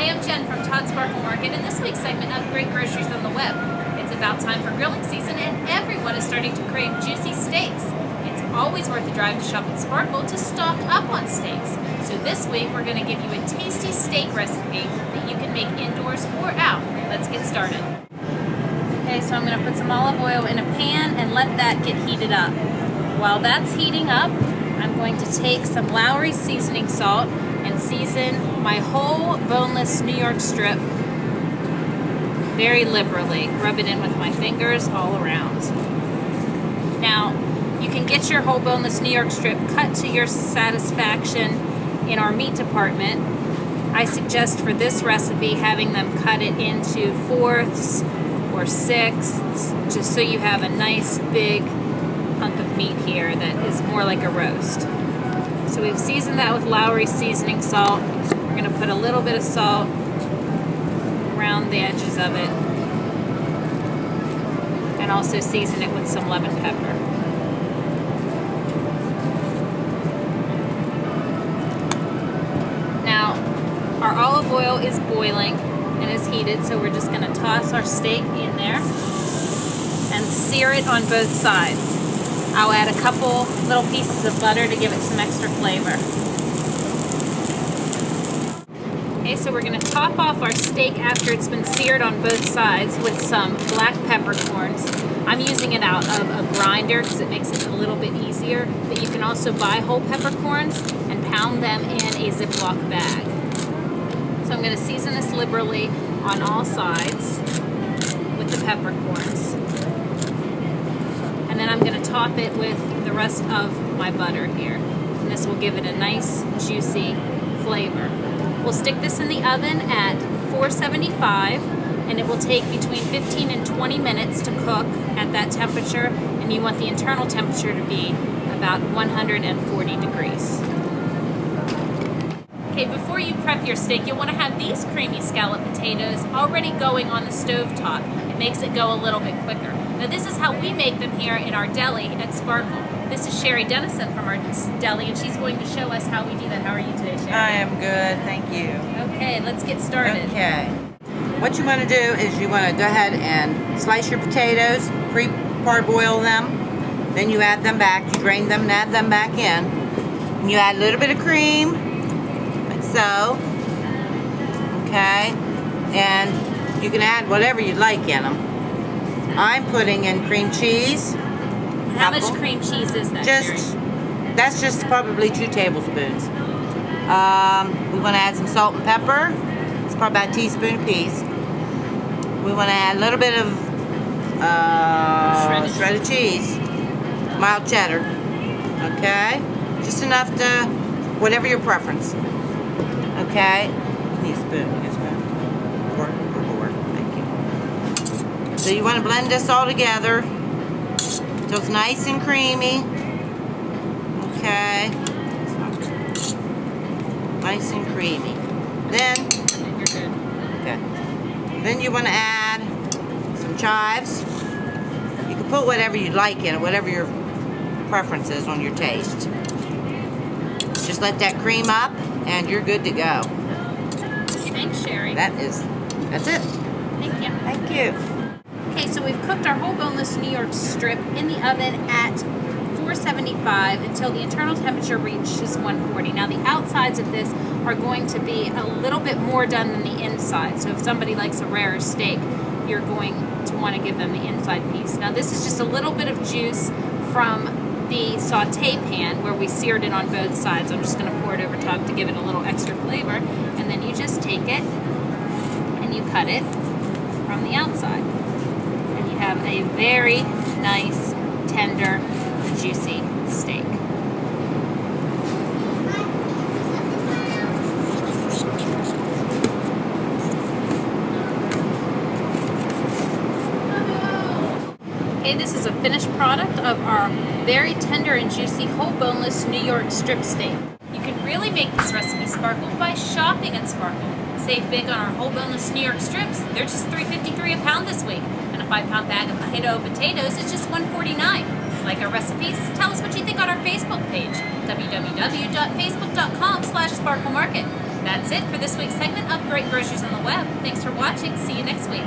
I'm Jen from Todd Sparkle Market, and this week's segment of Great Groceries on the Web. It's about time for grilling season, and everyone is starting to crave juicy steaks. It's always worth a drive to shop at Sparkle to stock up on steaks. So this week we're going to give you a tasty steak recipe that you can make indoors or out. Let's get started. Okay, so I'm going to put some olive oil in a pan and let that get heated up. While that's heating up, I'm going to take some Lowry seasoning salt and season my whole boneless New York strip very liberally. Rub it in with my fingers all around. Now, you can get your whole boneless New York strip cut to your satisfaction in our meat department. I suggest for this recipe having them cut it into fourths or sixths, just so you have a nice big hunk of meat here that is more like a roast. So we've seasoned that with Lowry seasoning salt. We're going to put a little bit of salt around the edges of it, and also season it with some lemon pepper. Now, our olive oil is boiling and is heated, so we're just going to toss our steak in there and sear it on both sides. I'll add a couple little pieces of butter to give it some extra flavor. Okay, so we're going to top off our steak after it's been seared on both sides with some black peppercorns. I'm using it out of a grinder because it makes it a little bit easier, but you can also buy whole peppercorns and pound them in a Ziploc bag. So I'm going to season this liberally on all sides with the peppercorns. And then I'm going to top it with the rest of my butter here. And this will give it a nice, juicy flavor. We'll stick this in the oven at 475, and it will take between 15 and 20 minutes to cook at that temperature, and you want the internal temperature to be about 140 degrees. Okay, before you prep your steak, you'll want to have these creamy scallop potatoes already going on the stove top. It makes it go a little bit quicker. Now this is how we make them here in our deli at Sparkle. This is Sherry Dennison from our deli, and she's going to show us how we do that. How are you today, Sherry? I am good, thank you. Okay, let's get started. Okay. What you want to do is you want to go ahead and slice your potatoes, pre-parboil them, then you add them back, you drain them and add them back in. And you add a little bit of cream, like so. Okay. And you can add whatever you'd like in them. I'm putting in cream cheese. How much cream cheese is that, Sherry? That's just probably 2 tablespoons. We want to add some salt and pepper. It's probably about a teaspoon apiece. We want to add a little bit of shredded cheese, mild cheddar. Okay, just enough to whatever your preference. Okay, need a spoon. Yes, ma'am. Thank you. So you want to blend this all together so it's nice and creamy. Okay. Nice and creamy. Then, You're good. okay. Then you want to add some chives. You can put whatever you'd like in it, whatever your preference is on your taste. Just let that cream up and you're good to go. Thanks, Sherry. That's it. Thank you. Thank you. Okay, so we've cooked our whole boneless New York strip in the oven at 475 until the internal temperature reaches 140. Now the outsides of this are going to be a little bit more done than the inside. So if somebody likes a rarer steak, you're going to want to give them the inside piece. Now this is just a little bit of juice from the saute pan where we seared it on both sides. I'm just going to pour it over top to give it a little extra flavor. And then you just take it and you cut it from the outside. And you have a very nice, tender, juicy steak. Okay, this is a finished product of our very tender and juicy whole boneless New York strip steak. You can really make this recipe sparkle by shopping at Sparkle. Save big on our whole boneless New York strips. They're just $3.53 a pound this week. And a 5-pound bag of Idaho potatoes is just $1.49. Like our recipes? Tell us what you think on our Facebook page, www.facebook.com/sparklemarket. That's it for this week's segment of Great Groceries on the Web. Thanks for watching. See you next week.